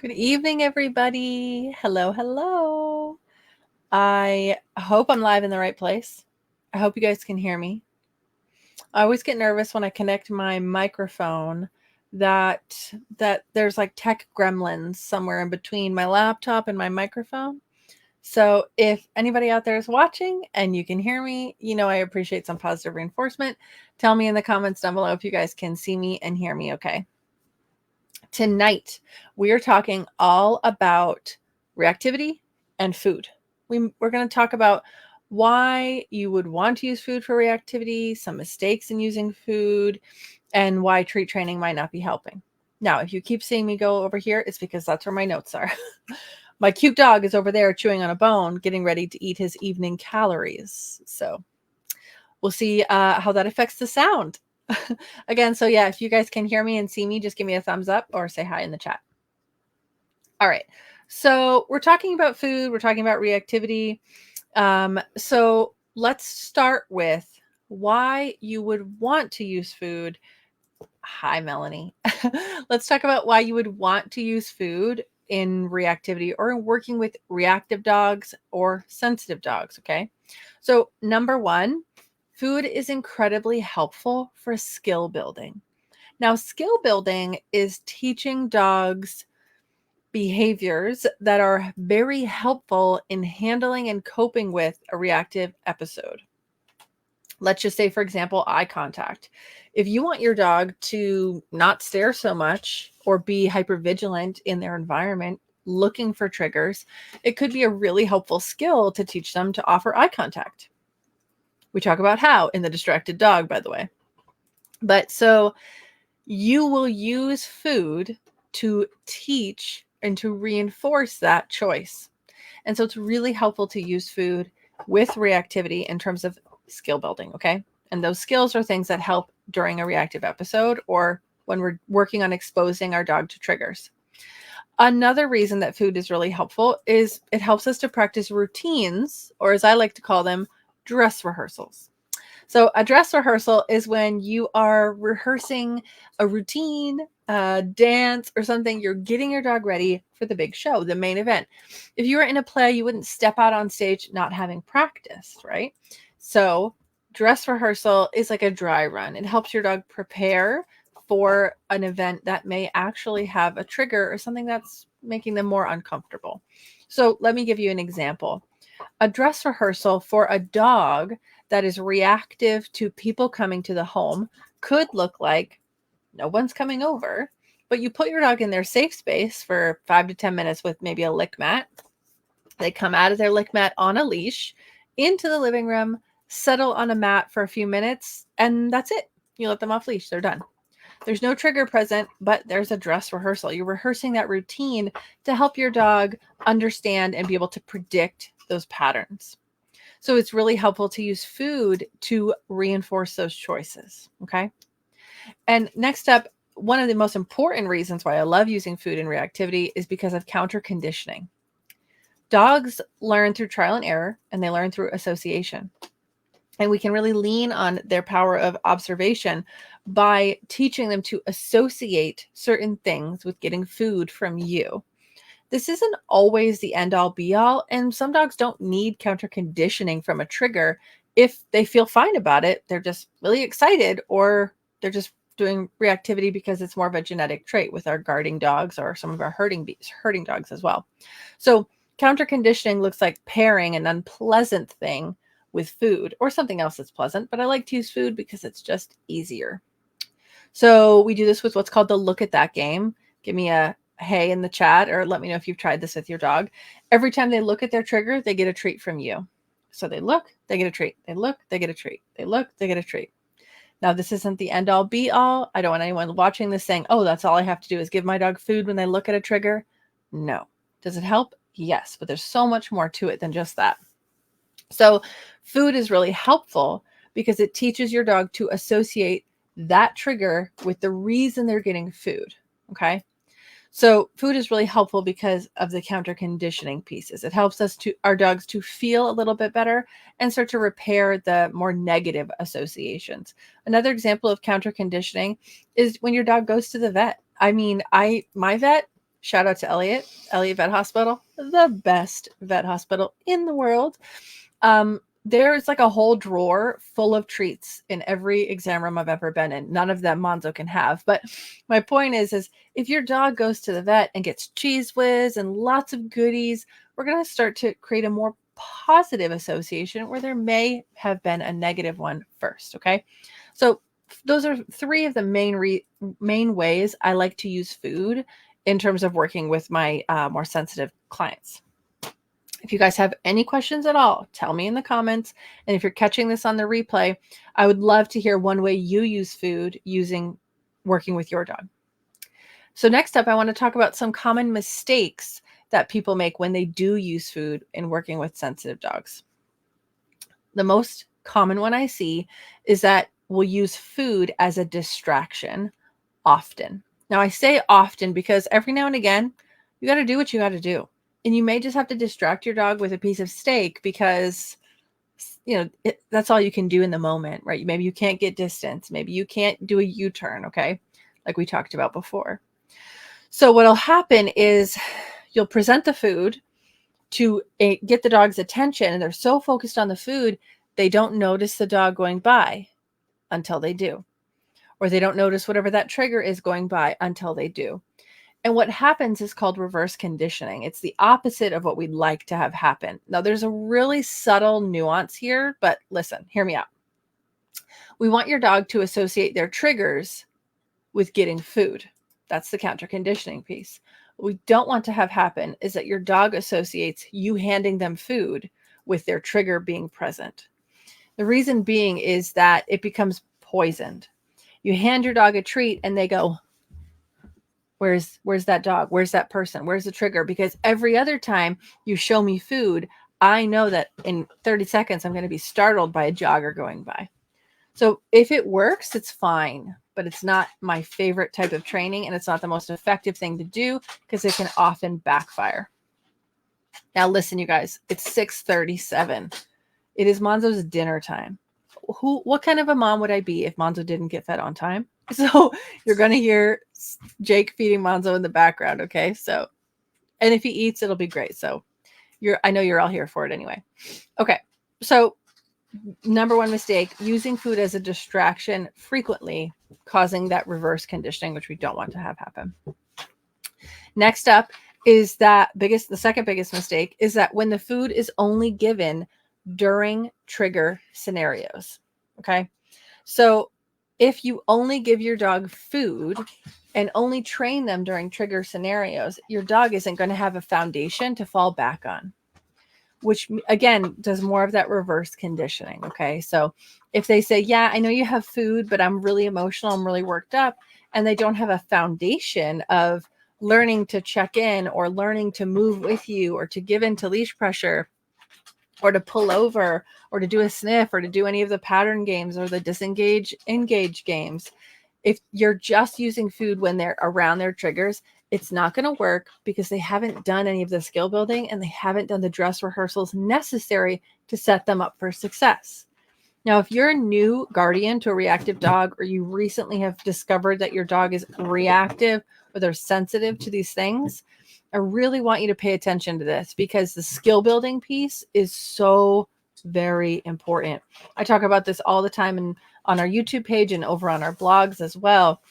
Good evening, everybody. Hello, hello. I hope I'm live in the right place. I hope you guys can hear me. I always get nervous when I connect my microphone that there's like tech gremlins somewhere in between my laptop and my microphone. So if anybody out there is watching and you can hear me, I appreciate some positive reinforcement. Tell me in the comments down below if you guys can see me and hear me okay. Tonight, we are talking all about reactivity and food. We're going to talk about why you would want to use food for reactivity, some mistakes in using food, and why treat training might not be helping. Now, if you keep seeing me go over here, it's because that's where my notes are. My cute dog is over there chewing on a bone, getting ready to eat his evening calories. So we'll see how that affects the sound. Again, so yeah, if you guys can hear me and see me, just give me a thumbs up or say hi in the chat. All right. So we're talking about food. We're talking about reactivity. So let's start with why you would want to use food. Hi, Melanie. Let's talk about why you would want to use food in reactivity or in working with reactive dogs or sensitive dogs. Okay. So number one, food is incredibly helpful for skill building. Now, skill building is teaching dogs behaviors that are very helpful in handling and coping with a reactive episode. Let's just say, for example, eye contact. If you want your dog to not stare so much or be hypervigilant in their environment, looking for triggers, it could be a really helpful skill to teach them to offer eye contact. We talk about how in the distracted dog, by the way. But so you will use food to teach and to reinforce that choice. And so it's really helpful to use food with reactivity in terms of skill building, okay? And those skills are things that help during a reactive episode or when we're working on exposing our dog to triggers. Another reason that food is really helpful is it helps us to practice routines, or as I like to call them, dress rehearsals. So a dress rehearsal is when you are rehearsing a routine, a dance, or something. You're getting your dog ready for the big show, the main event. If you were in a play, you wouldn't step out on stage not having practiced, right? So dress rehearsal is like a dry run. It helps your dog prepare for an event that may actually have a trigger or something that's making them more uncomfortable. So let me give you an example. A dress rehearsal for a dog that is reactive to people coming to the home could look like no one's coming over, but you put your dog in their safe space for 5 to 10 minutes with maybe a lick mat. They come out of their lick mat on a leash into the living room, settle on a mat for a few minutes, and that's it. You let them off leash. They're done. There's no trigger present, but there's a dress rehearsal. You're rehearsing that routine to help your dog understand and be able to predict those patterns. So it's really helpful to use food to reinforce those choices. Okay. And next up, one of the most important reasons why I love using food in reactivity is because of counter conditioning. Dogs learn through trial and error, and they learn through association. And we can really lean on their power of observation by teaching them to associate certain things with getting food from you. This isn't always the end all be all, and some dogs don't need counter conditioning from a trigger. If they feel fine about it, they're just really excited, or they're just doing reactivity because it's more of a genetic trait with our guarding dogs or some of our herding dogs as well. So counter conditioning looks like pairing an unpleasant thing with food or something else that's pleasant, but I like to use food because it's just easier. So we do this with what's called the look at that game. Give me a hey in the chat, or let me know if you've tried this with your dog. Every time they look at their trigger, they get a treat from you. So they look, they get a treat. They look, they get a treat. They look, they get a treat. Now, this isn't the end all be all. I don't want anyone watching this saying, oh, that's all I have to do is give my dog food when they look at a trigger. No. Does it help? Yes, but there's so much more to it than just that. So food is really helpful because it teaches your dog to associate that trigger with the reason they're getting food. Okay. So food is really helpful because of the counter conditioning pieces. It helps our dogs to feel a little bit better and start to repair the more negative associations. Another example of counter conditioning is when your dog goes to the vet. I mean, my vet Shout out to Elliott Vet Hospital, the best vet hospital in the world. There's like a whole drawer full of treats in every exam room I've ever been in. None of them Monzo can have. But my point is if your dog goes to the vet and gets Cheese Whiz and lots of goodies, we're going to start to create a more positive association where there may have been a negative one first. Okay. So those are three of the main ways I like to use food in terms of working with my more sensitive clients. If you guys have any questions at all, tell me in the comments. And if you're catching this on the replay, I would love to hear one way you use food working with your dog. So next up, I want to talk about some common mistakes that people make when they do use food in working with sensitive dogs. The most common one I see is that we'll use food as a distraction often. Now I say often because every now and again, you got to do what you got to do. And you may just have to distract your dog with a piece of steak because, that's all you can do in the moment, right? Maybe you can't get distance. Maybe you can't do a U-turn, okay? Like we talked about before. So what'll happen is you'll present the food to get the dog's attention, and they're so focused on the food, they don't notice the dog going by until they do. Or they don't notice whatever that trigger is going by until they do. And what happens is called reverse conditioning. It's the opposite of what we'd like to have happen. Now, there's a really subtle nuance here, but listen, hear me out. We want your dog to associate their triggers with getting food. That's the counter conditioning piece. What we don't want to have happen is that your dog associates you handing them food with their trigger being present. The reason being is that it becomes poisoned. You hand your dog a treat and they go, where's that dog? Where's that person? Where's the trigger? Because every other time you show me food, I know that in 30 seconds, I'm going to be startled by a jogger going by. So if it works, it's fine, but it's not my favorite type of training. And it's not the most effective thing to do because it can often backfire. Now, listen, you guys, it's 6:37. It is Monzo's dinner time. What kind of a mom would I be if Monzo didn't get fed on time? So you're going to hear Jake feeding Monzo in the background. Okay. So, and if he eats, it'll be great. So I know you're all here for it anyway. Okay. So number one mistake, using food as a distraction frequently, causing that reverse conditioning, which we don't want to have happen. Next up is the second biggest mistake is that when the food is only given during trigger scenarios. Okay. So if you only give your dog food and only train them during trigger scenarios, your dog isn't going to have a foundation to fall back on, which again does more of that reverse conditioning. Okay. So if they say, yeah, I know you have food, but I'm really emotional, I'm really worked up, and they don't have a foundation of learning to check in or learning to move with you or to give in to leash pressure or to pull over or to do a sniff or to do any of the pattern games or the disengage, engage games. If you're just using food when they're around their triggers, it's not going to work because they haven't done any of the skill building and they haven't done the dress rehearsals necessary to set them up for success. Now, if you're a new guardian to a reactive dog, or you recently have discovered that your dog is reactive or they're sensitive to these things, I really want you to pay attention to this because the skill building piece is so very important. I talk about this all the time on our YouTube page and over on our blogs as well.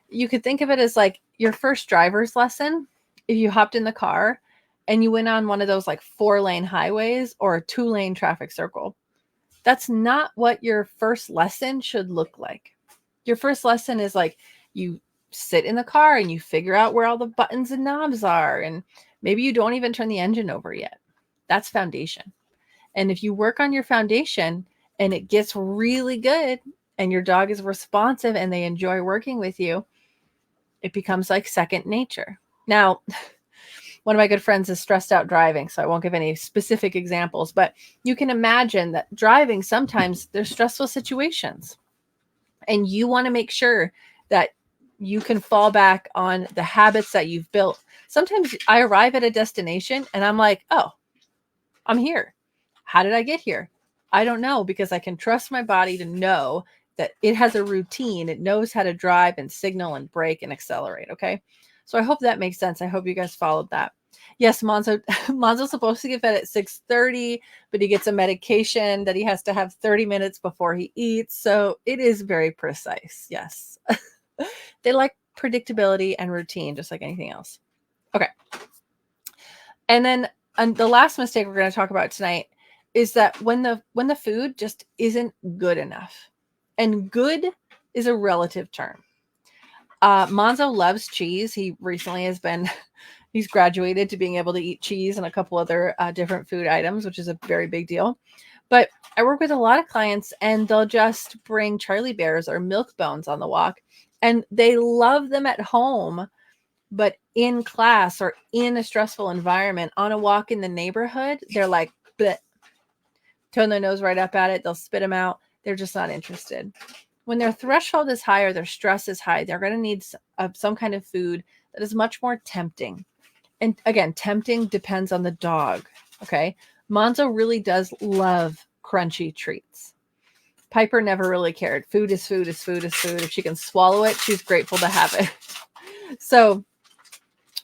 You could think of it as like your first driver's lesson. If you hopped in the car and you went on one of those like 4-lane highways or a 2-lane traffic circle, that's not what your first lesson should look like. Your first lesson is like you sit in the car and you figure out where all the buttons and knobs are. And maybe you don't even turn the engine over yet. That's foundation. And if you work on your foundation and it gets really good and your dog is responsive and they enjoy working with you, it becomes like second nature. Now, one of my good friends is stressed out driving, so I won't give any specific examples, but you can imagine that driving, sometimes there's stressful situations and you want to make sure that you can fall back on the habits that you've built. Sometimes I arrive at a destination and I'm like, oh, I'm here. How did I get here? I don't know, because I can trust my body to know that it has a routine. It knows how to drive and signal and brake and accelerate. Okay. So I hope that makes sense. I hope you guys followed that. Yes, Monzo's supposed to get fed at 6:30, but he gets a medication that he has to have 30 minutes before he eats. So it is very precise. Yes. They like predictability and routine, just like anything else. Okay. And then the last mistake we're going to talk about tonight is that when the food just isn't good enough. And good is a relative term. Monzo loves cheese. He recently has been, he's graduated to being able to eat cheese and a couple other different food items, which is a very big deal. But I work with a lot of clients and they'll just bring Charlie Bears or milk bones on the walk, and they love them at home, but in class or in a stressful environment on a walk in the neighborhood, they're like, bleh, turn their nose right up at it. They'll spit them out. They're just not interested. When their threshold is high or their stress is high, they're going to need some kind of food that is much more tempting. And again, tempting depends on the dog. Okay. Monzo really does love crunchy treats. Piper never really cared. Food is food is food is food. If she can swallow it, she's grateful to have it. So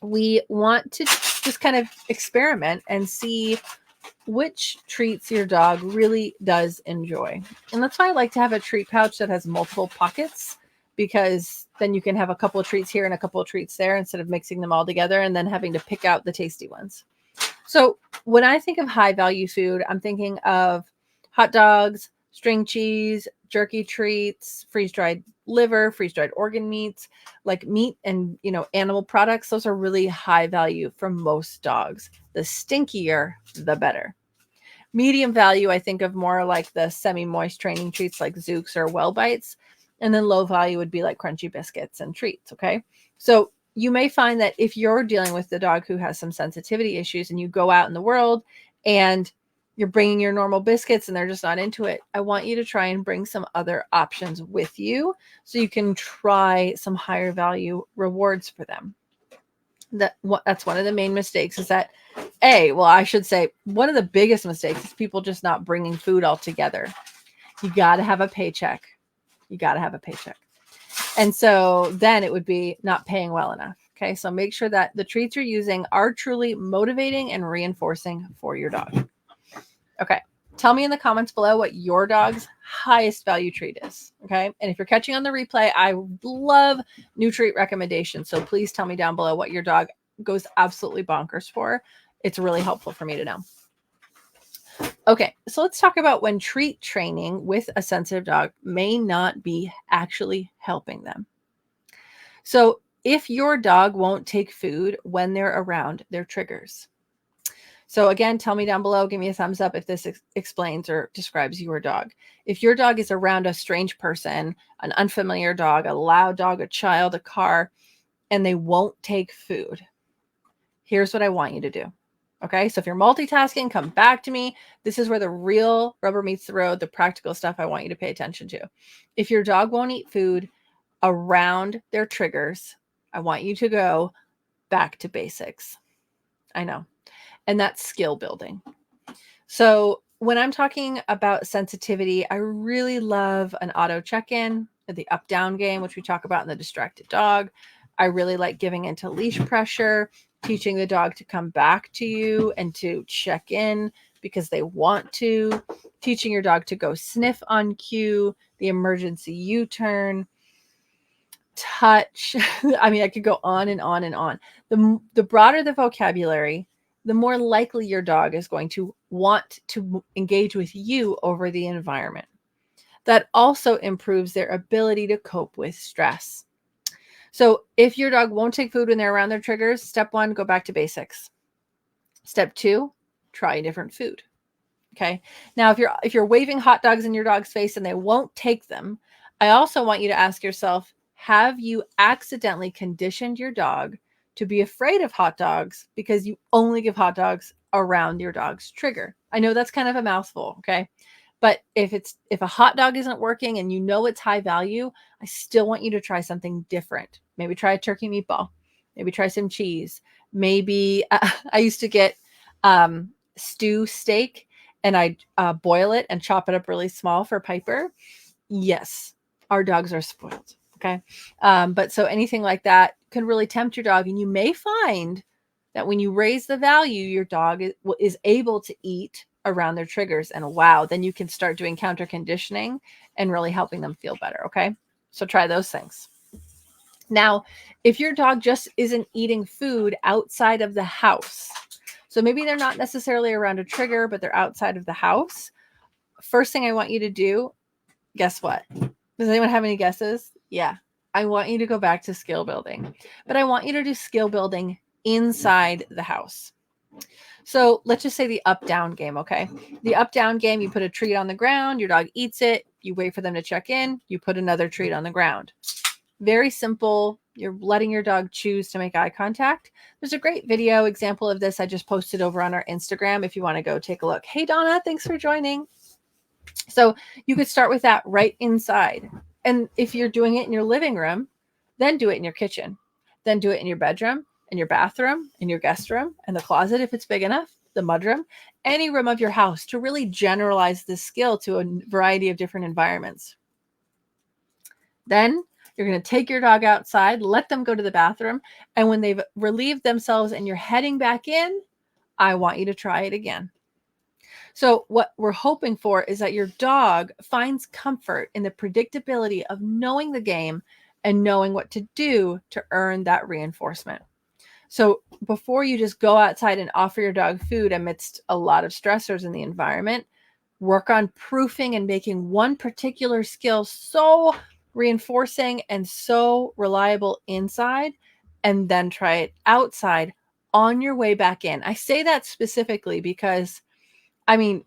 we want to just kind of experiment and see which treats your dog really does enjoy. And that's why I like to have a treat pouch that has multiple pockets, because then you can have a couple of treats here and a couple of treats there instead of mixing them all together and then having to pick out the tasty ones. So when I think of high value food, I'm thinking of hot dogs, string cheese, jerky treats, freeze-dried liver, freeze-dried organ meats, like meat and, animal products. Those are really high value for most dogs. The stinkier, the better. Medium value, I think of more like the semi-moist training treats like Zooks or Well Bites. And then low value would be like crunchy biscuits and treats. Okay. So you may find that if you're dealing with the dog who has some sensitivity issues and you go out in the world and you're bringing your normal biscuits and they're just not into it, I want you to try and bring some other options with you so you can try some higher value rewards for them. That's one of the main mistakes is that I should say one of the biggest mistakes is people just not bringing food all together. You got to have a paycheck. And so then it would be not paying well enough. Okay. So make sure that the treats you're using are truly motivating and reinforcing for your dog. Okay. Tell me in the comments below what your dog's highest value treat is. Okay. And if you're catching on the replay, I love new treat recommendations. So please tell me down below what your dog goes absolutely bonkers for. It's really helpful for me to know. Okay. So let's talk about when treat training with a sensitive dog may not be actually helping them. So if your dog won't take food when they're around their triggers. So again, tell me down below, give me a thumbs up if this explains or describes your dog. If your dog is around a strange person, an unfamiliar dog, a loud dog, a child, a car, and they won't take food, here's what I want you to do. Okay, so if you're multitasking, come back to me. This is where the real rubber meets the road, the practical stuff I want you to pay attention to. If your dog won't eat food around their triggers, I want you to go back to basics. I know. And that's skill building. So when I'm talking about sensitivity, I really love an auto check-in, the up-down game, which we talk about in the distracted dog. I really like giving into leash pressure, teaching the dog to come back to you and to check in because they want to, teaching your dog to go sniff on cue, the emergency U-turn, touch. I mean, I could go on and on and on. The broader the vocabulary, the more likely your dog is going to want to engage with you over the environment. That also improves their ability to cope with stress. So if your dog won't take food when they're around their triggers, step 1, go back to basics. Step 2, try a different food. Okay. Now, if you're waving hot dogs in your dog's face and they won't take them, I also want you to ask yourself, have you accidentally conditioned your dog to be afraid of hot dogs because you only give hot dogs around your dog's trigger? I know that's kind of a mouthful, okay? But if a hot dog isn't working and you know it's high value, I still want you to try something different. Maybe try a turkey meatball. Maybe try some cheese. Maybe I used to get stew steak and I'd boil it and chop it up really small for Piper. Yes, our dogs are spoiled. Okay. But so anything like that, can really tempt your dog. And you may find that when you raise the value, your dog is able to eat around their triggers. And wow, then you can start doing counter conditioning and really helping them feel better. Okay. So try those things. Now, if your dog just isn't eating food outside of the house, so maybe they're not necessarily around a trigger, but they're outside of the house. First thing I want you to do, guess what? Does anyone have any guesses? Yeah. I want you to go back to skill building, but I want you to do skill building inside the house. So let's just say the up-down game, okay? The up-down game, you put a treat on the ground, your dog eats it, you wait for them to check in, you put another treat on the ground. Very simple. You're letting your dog choose to make eye contact. There's a great video example of this I just posted over on our Instagram if you want to go take a look. Hey, Donna, thanks for joining. So you could start with that right inside. And if you're doing it in your living room, then do it in your kitchen. Then do it in your bedroom, in your bathroom, in your guest room, and the closet if it's big enough, the mudroom, any room of your house, to really generalize this skill to a variety of different environments. Then you're going to take your dog outside, let them go to the bathroom, and when they've relieved themselves and you're heading back in, I want you to try it again. So what we're hoping for is that your dog finds comfort in the predictability of knowing the game and knowing what to do to earn that reinforcement. So before you just go outside and offer your dog food amidst a lot of stressors in the environment, work on proofing and making one particular skill so reinforcing and so reliable inside, and then try it outside on your way back in. I say that specifically because, I mean,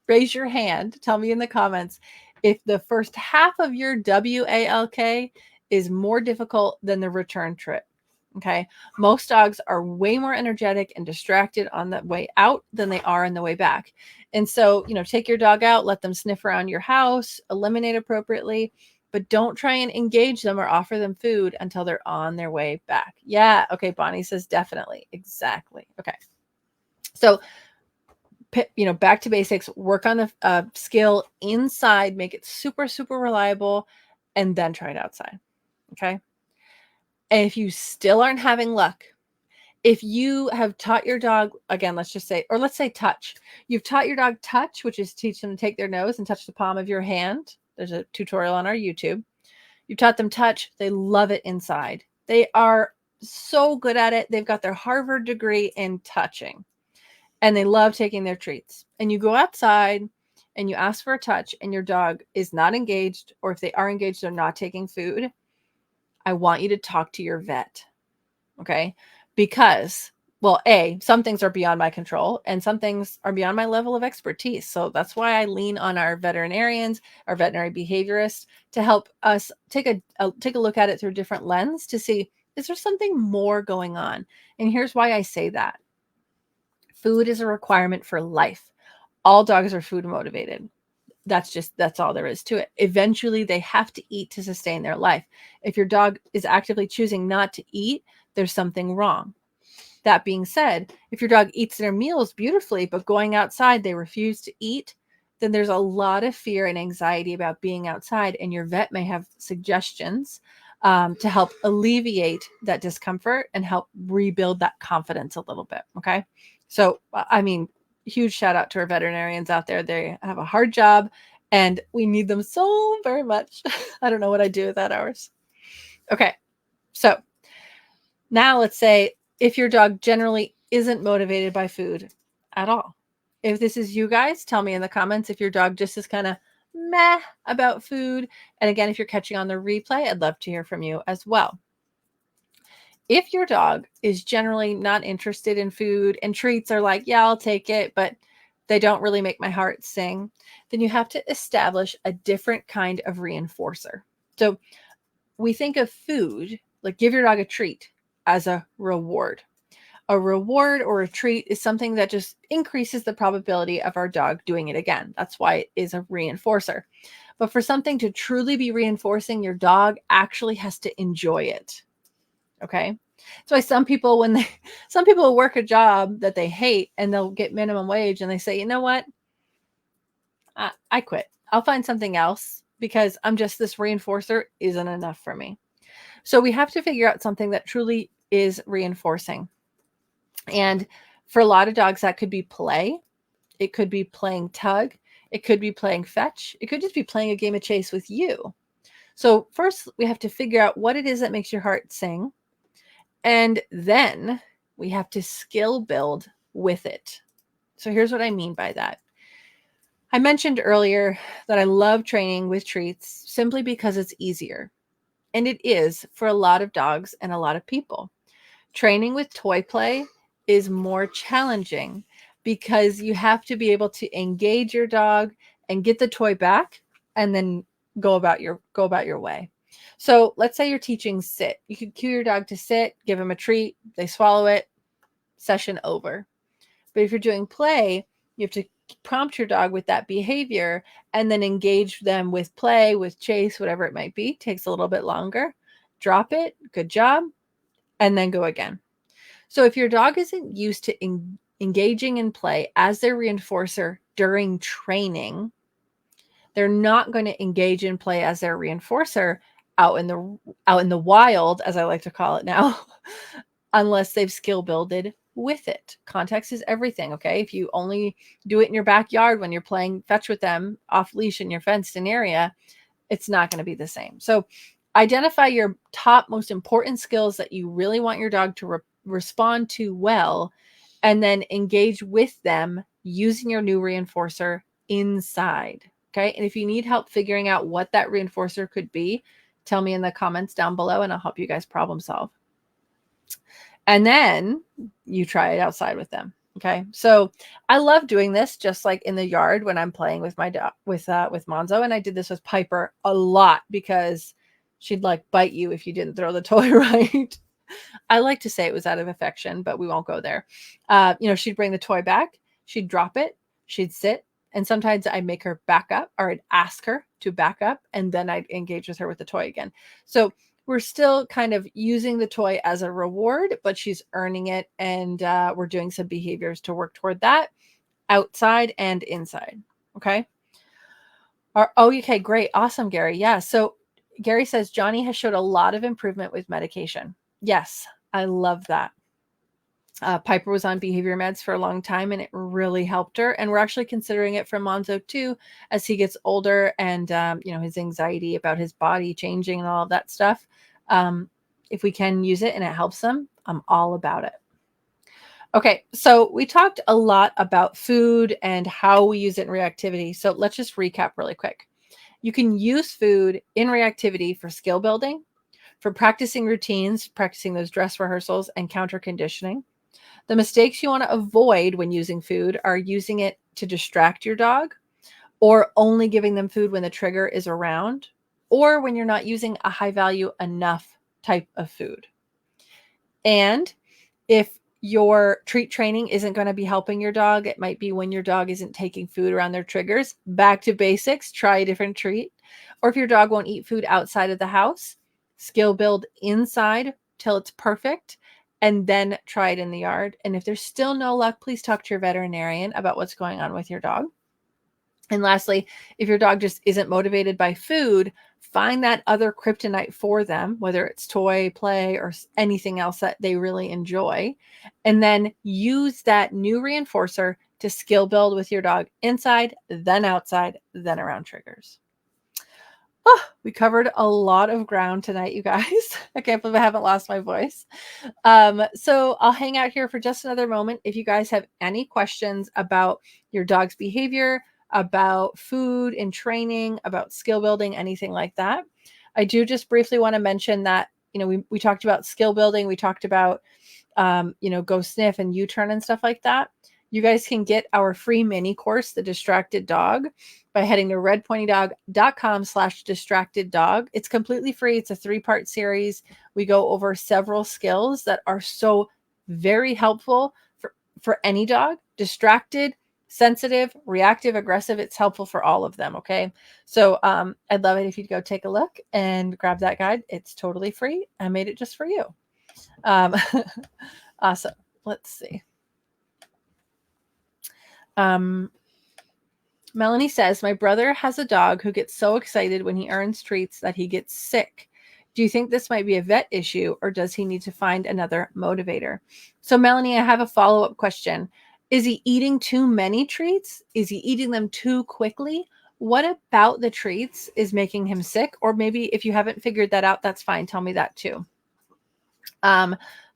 raise your hand, tell me in the comments if the first half of your WALK is more difficult than the return trip. Okay. Most dogs are way more energetic and distracted on the way out than they are on the way back. And so, take your dog out, let them sniff around your house, eliminate appropriately, but don't try and engage them or offer them food until they're on their way back. Yeah. Okay. Bonnie says definitely. Exactly. Okay. So, back to basics, work on the skill inside, make it super, super reliable, and then try it outside. Okay. And if you still aren't having luck, if you have taught your dog, again, let's say touch. You've taught your dog touch, which is teach them to take their nose and touch the palm of your hand. There's a tutorial on our YouTube. You've taught them touch. They love it inside. They are so good at it. They've got their Harvard degree in touching, and they love taking their treats. And you go outside and you ask for a touch and your dog is not engaged, or if they are engaged, they're not taking food. I want you to talk to your vet. Okay. Because, well, some things are beyond my control and some things are beyond my level of expertise. So that's why I lean on our veterinarians, our veterinary behaviorists, to help us take a look at it through a different lens to see, is there something more going on? And here's why I say that. Food is a requirement for life. All dogs are food motivated. That's all there is to it. Eventually, they have to eat to sustain their life. If your dog is actively choosing not to eat, there's something wrong. That being said, if your dog eats their meals beautifully, but going outside, they refuse to eat, then there's a lot of fear and anxiety about being outside, and your vet may have suggestions to help alleviate that discomfort and help rebuild that confidence a little bit. Okay. So, huge shout out to our veterinarians out there. They have a hard job and we need them so very much. I don't know what I'd do without ours. Okay. So now let's say if your dog generally isn't motivated by food at all. If this is you guys, tell me in the comments if your dog just is kind of meh about food. And again, if you're catching on the replay, I'd love to hear from you as well. If your dog is generally not interested in food and treats are like, yeah, I'll take it, but they don't really make my heart sing, then you have to establish a different kind of reinforcer. So we think of food, like give your dog a treat, as a reward. A reward or a treat is something that just increases the probability of our dog doing it again. That's why it is a reinforcer. But for something to truly be reinforcing, your dog actually has to enjoy it. Okay. That's why some people will work a job that they hate and they'll get minimum wage and they say, you know what? I quit. I'll find something else because this reinforcer isn't enough for me. So we have to figure out something that truly is reinforcing. And for a lot of dogs, that could be play. It could be playing tug. It could be playing fetch. It could just be playing a game of chase with you. So first, we have to figure out what it is that makes your heart sing. And then we have to skill build with it. So here's what I mean by that. I mentioned earlier that I love training with treats simply because it's easier. And it is for a lot of dogs and a lot of people. Training with toy play is more challenging because you have to be able to engage your dog and get the toy back and then go about your way. So let's say you're teaching sit. You could cue your dog to sit, give him a treat, they swallow it, session over. But if you're doing play, you have to prompt your dog with that behavior and then engage them with play, with chase, whatever it might be. Takes a little bit longer. Drop it, good job, and then go again. So if your dog isn't used to engaging in play as their reinforcer during training, they're not going to engage in play as their reinforcer out in the wild, as I like to call it now, unless they've skill builded with it. Context is everything, okay? If you only do it in your backyard when you're playing fetch with them off leash in your fenced in area, it's not going to be the same. So identify your top most important skills that you really want your dog to respond to well, and then engage with them using your new reinforcer inside. Okay. And if you need help figuring out what that reinforcer could be, tell me in the comments down below and I'll help you guys problem solve. And then you try it outside with them. Okay. So I love doing this just like in the yard when I'm playing with my dog, with Monzo. And I did this with Piper a lot because she'd like bite you if you didn't throw the toy right. I like to say it was out of affection, but we won't go there. She'd bring the toy back, she'd drop it, she'd sit, and sometimes I'd make her back up, or I'd ask her to back up, and then I'd engage with her with the toy again. So we're still kind of using the toy as a reward, but she's earning it, and we're doing some behaviors to work toward that outside and inside. Okay. Okay, great. Awesome, Gary. Yeah. So Gary says Johnny has showed a lot of improvement with medication. Yes, I love that. Piper was on behavior meds for a long time and it really helped her. And we're actually considering it for Monzo too, as he gets older and, his anxiety about his body changing and all of that stuff. If we can use it and it helps them, I'm all about it. Okay, so we talked a lot about food and how we use it in reactivity. So let's just recap really quick. You can use food in reactivity for skill building, for practicing routines, practicing those dress rehearsals and counter conditioning. The mistakes you want to avoid when using food are using it to distract your dog, or only giving them food when the trigger is around, or when you're not using a high value enough type of food. And if your treat training isn't going to be helping your dog, it might be when your dog isn't taking food around their triggers. Back to basics, try a different treat. Or if your dog won't eat food outside of the house, skill build inside till it's perfect, and then try it in the yard. And if there's still no luck, please talk to your veterinarian about what's going on with your dog. And lastly, if your dog just isn't motivated by food, find that other kryptonite for them, whether it's toy, play, or anything else that they really enjoy. And then use that new reinforcer to skill build with your dog inside, then outside, then around triggers. Oh, we covered a lot of ground tonight, you guys. I can't believe I haven't lost my voice. So I'll hang out here for just another moment. If you guys have any questions about your dog's behavior, about food and training, about skill building, anything like that. I do just briefly want to mention that, we talked about skill building. We talked about, go sniff and U-turn and stuff like that. You guys can get our free mini course, The Distracted Dog, by heading to redpointydog.com/distracted dog. It's completely free. It's a 3-part series. We go over several skills that are so very helpful for any dog, distracted, sensitive, reactive, aggressive. It's helpful for all of them. Okay. So I'd love it if you'd go take a look and grab that guide. It's totally free. I made it just for you. Awesome. Let's see. Melanie says, my brother has a dog who gets so excited when he earns treats that he gets sick. Do you think this might be a vet issue, or does he need to find another motivator? So, Melanie, I have a follow-up question. Is he eating too many treats? Is he eating them too quickly? What about the treats is making him sick? Or maybe if you haven't figured that out, that's fine. Tell me that too.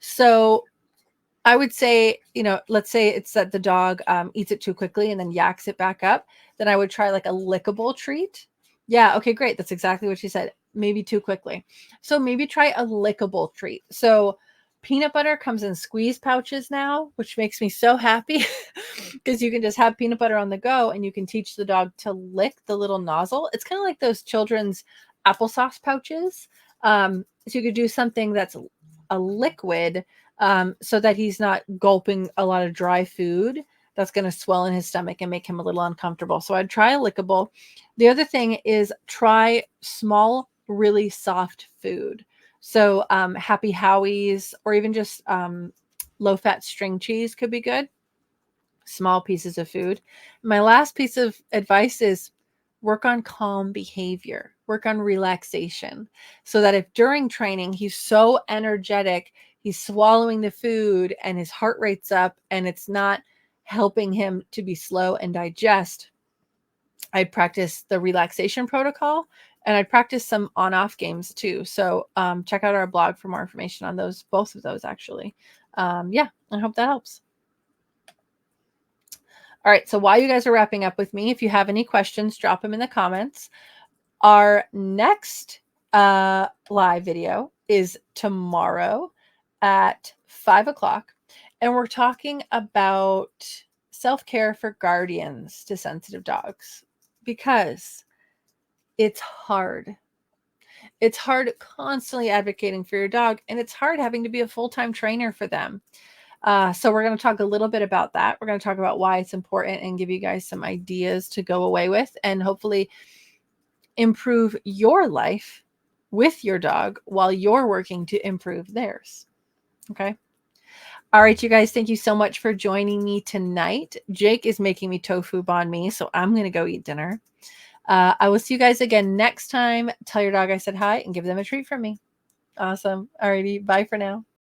So I would say, let's say it's that the dog eats it too quickly and then yaks it back up. Then I would try like a lickable treat. Yeah. Okay, great. That's exactly what she said. Maybe too quickly. So maybe try a lickable treat. So peanut butter comes in squeeze pouches now, which makes me so happy because you can just have peanut butter on the go and you can teach the dog to lick the little nozzle. It's kind of like those children's applesauce pouches. So you could do something that's a liquid so that he's not gulping a lot of dry food that's going to swell in his stomach and make him a little uncomfortable. So I'd try a lickable. The other thing is try small, really soft food. So Happy Howie's or even just low-fat string cheese could be good. Small pieces of food. My last piece of advice is work on calm behavior, work on relaxation, so that if during training he's so energetic, he's swallowing the food and his heart rate's up and it's not helping him to be slow and digest, I'd practice the relaxation protocol and I'd practice some on-off games too. So check out our blog for more information on those, both of those actually. Yeah, I hope that helps. All right, so while you guys are wrapping up with me, if you have any questions, drop them in the comments. Our next live video is tomorrow at 5 o'clock, and we're talking about self-care for guardians to sensitive dogs because it's hard. It's hard constantly advocating for your dog, and it's hard having to be a full-time trainer for them. So we're going to talk a little bit about that. We're going to talk about why it's important and give you guys some ideas to go away with and hopefully improve your life with your dog while you're working to improve theirs. Okay. All right, you guys, thank you so much for joining me tonight. Jake is making me tofu banh mi, so I'm going to go eat dinner. I will see you guys again next time. Tell your dog I said hi and give them a treat from me. Awesome. All righty. Bye for now.